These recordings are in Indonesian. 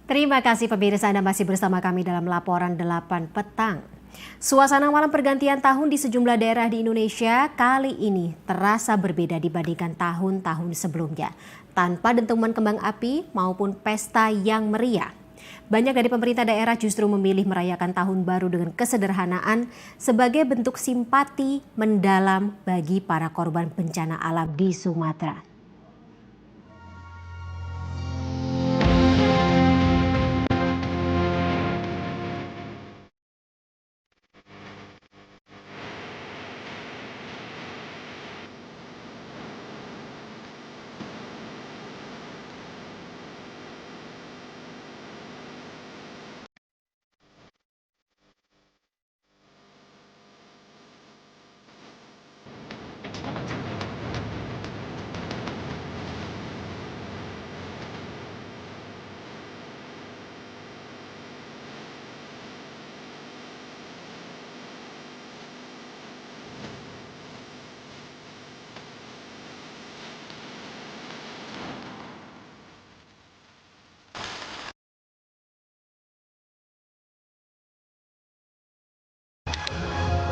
Terima kasih pemirsa, Anda masih bersama kami dalam laporan 8 petang. Suasana malam pergantian tahun di sejumlah daerah di Indonesia kali ini terasa berbeda dibandingkan tahun-tahun sebelumnya. Tanpa dentuman kembang api maupun pesta yang meriah. Banyak dari pemerintah daerah justru memilih merayakan tahun baru dengan kesederhanaan sebagai bentuk simpati mendalam bagi para korban bencana alam di Sumatera.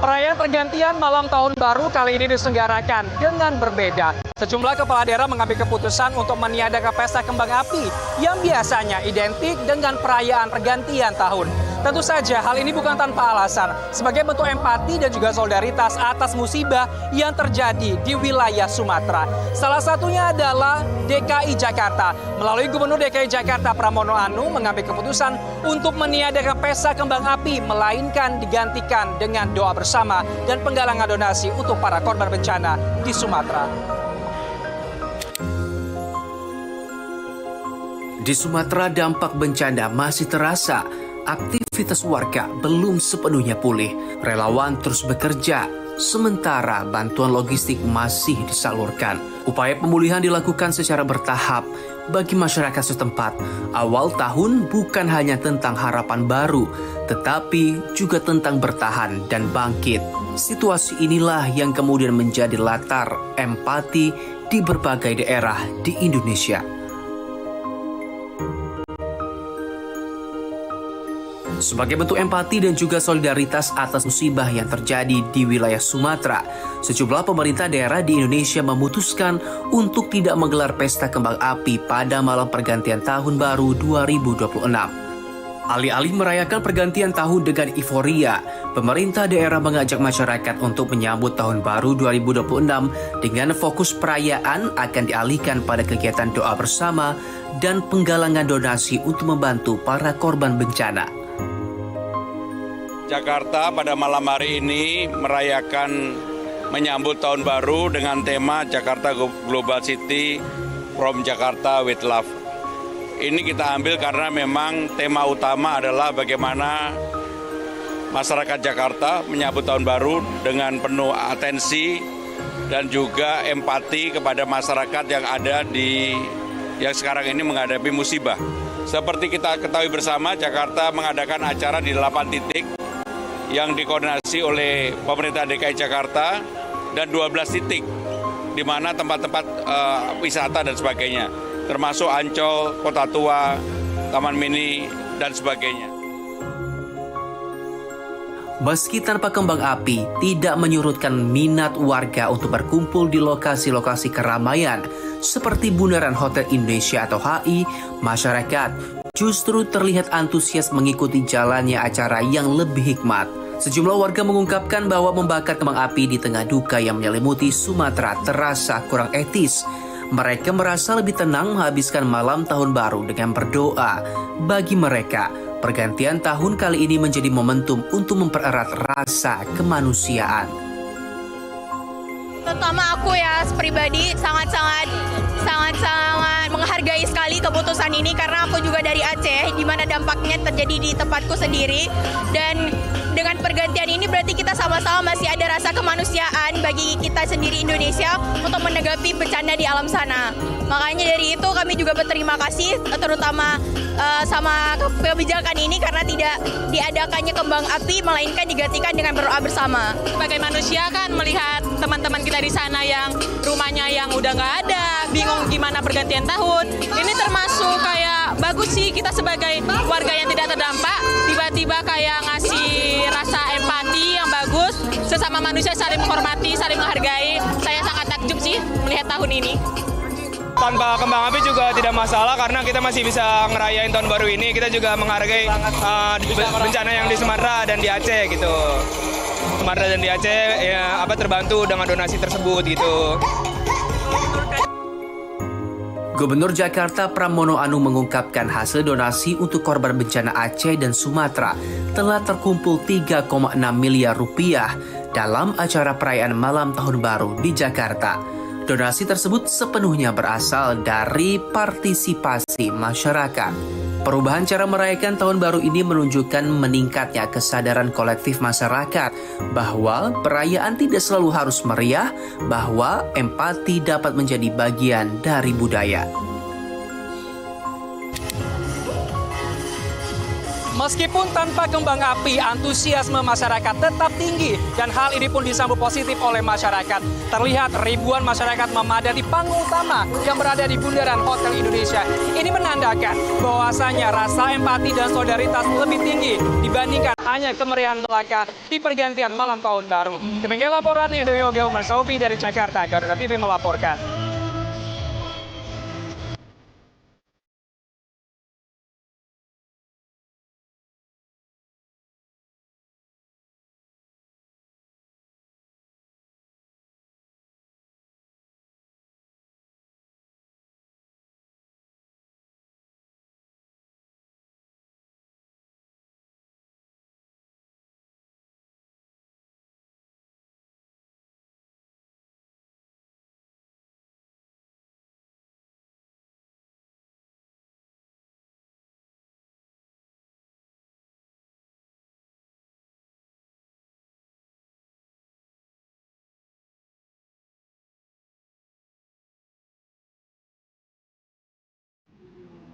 Perayaan pergantian malam tahun baru kali ini diselenggarakan dengan berbeda. Sejumlah kepala daerah mengambil keputusan untuk meniadakan pesta kembang api yang biasanya identik dengan perayaan pergantian tahun. Tentu saja hal ini bukan tanpa alasan, sebagai bentuk empati dan juga solidaritas atas musibah yang terjadi di wilayah Sumatera. Salah satunya adalah DKI Jakarta. Melalui Gubernur DKI Jakarta Pramono Anung mengambil keputusan untuk meniadakan pesta kembang api, melainkan digantikan dengan doa bersama dan penggalangan donasi untuk para korban bencana di Sumatera. Di Sumatera dampak bencana masih terasa. Aktivitas warga belum sepenuhnya pulih. Relawan terus bekerja, sementara bantuan logistik masih disalurkan. Upaya pemulihan dilakukan secara bertahap bagi masyarakat setempat. Awal tahun bukan hanya tentang harapan baru, tetapi juga tentang bertahan dan bangkit. Situasi inilah yang kemudian menjadi latar empati di berbagai daerah di Indonesia. Sebagai bentuk empati dan juga solidaritas atas musibah yang terjadi di wilayah Sumatera, sejumlah pemerintah daerah di Indonesia memutuskan untuk tidak menggelar pesta kembang api pada malam pergantian tahun baru 2026. Alih-alih merayakan pergantian tahun dengan euforia, pemerintah daerah mengajak masyarakat untuk menyambut tahun baru 2026 dengan fokus perayaan akan dialihkan pada kegiatan doa bersama dan penggalangan donasi untuk membantu para korban bencana. Jakarta pada malam hari ini merayakan menyambut tahun baru dengan tema Jakarta Global City from Jakarta with Love. Ini kita ambil karena memang tema utama adalah bagaimana masyarakat Jakarta menyambut tahun baru dengan penuh atensi dan juga empati kepada masyarakat yang ada yang sekarang ini menghadapi musibah. Seperti kita ketahui bersama, Jakarta mengadakan acara di 8 titik yang dikoordinasi oleh pemerintah DKI Jakarta dan 12 titik di mana tempat-tempat wisata dan sebagainya, termasuk Ancol, Kota Tua, Taman Mini, dan sebagainya. Meski tanpa kembang api, tidak menyurutkan minat warga untuk berkumpul di lokasi-lokasi keramaian seperti Bundaran Hotel Indonesia atau HI, masyarakat justru terlihat antusias mengikuti jalannya acara yang lebih hikmat. Sejumlah warga mengungkapkan bahwa membakar kembang api di tengah duka yang menyelimuti Sumatera terasa kurang etis. Mereka merasa lebih tenang menghabiskan malam tahun baru dengan berdoa. Bagi mereka, pergantian tahun kali ini menjadi momentum untuk mempererat rasa kemanusiaan. Terutama aku ya pribadi sangat-sangat menghargai sekali keputusan ini karena aku juga dari Aceh di mana dampaknya terjadi di tempatku sendiri, dan dengan pergantian ini berarti kita sama-sama masih ada rasa kemanusiaan bagi kita sendiri Indonesia untuk menanggapi bencana di alam sana. Makanya dari itu kami juga berterima kasih terutama sama kebijakan ini karena tidak diadakannya kembang api melainkan digantikan dengan berdoa bersama. Sebagai manusia kan melihat teman-teman kita di sana yang rumahnya yang udah nggak ada, bingung gimana pergantian tahun. tersebut. Ini termasuk kayak bagus sih kita sebagai warga yang tidak terdampak, tiba-tiba kayak ngasih rasa empati yang bagus, sesama manusia saling menghormati, saling menghargai. Saya sangat takjub sih melihat tahun ini. Tanpa kembang api juga tidak masalah karena kita masih bisa ngerayain tahun baru ini. Kita juga menghargai bencana yang di Sumatera dan di Aceh gitu. Sumatera dan di Aceh ya terbantu dengan donasi tersebut gitu. Gubernur Jakarta Pramono Anung mengungkapkan hasil donasi untuk korban bencana Aceh dan Sumatera telah terkumpul 3,6 miliar rupiah dalam acara perayaan malam tahun baru di Jakarta. Donasi tersebut sepenuhnya berasal dari partisipasi masyarakat. Perubahan cara merayakan tahun baru ini menunjukkan meningkatnya kesadaran kolektif masyarakat bahwa perayaan tidak selalu harus meriah, bahwa empati dapat menjadi bagian dari budaya. Meskipun tanpa kembang api, antusiasme masyarakat tetap tinggi dan hal ini pun disambut positif oleh masyarakat. Terlihat ribuan masyarakat memadati panggung utama yang berada di bundaran Hotel Indonesia. Ini menandakan bahwasanya rasa empati dan solidaritas lebih tinggi dibandingkan hanya kemeriahan belaka di pergantian malam tahun baru. Demikian laporan Yoga Marsofi dari Jakarta, Garuda TV melaporkan.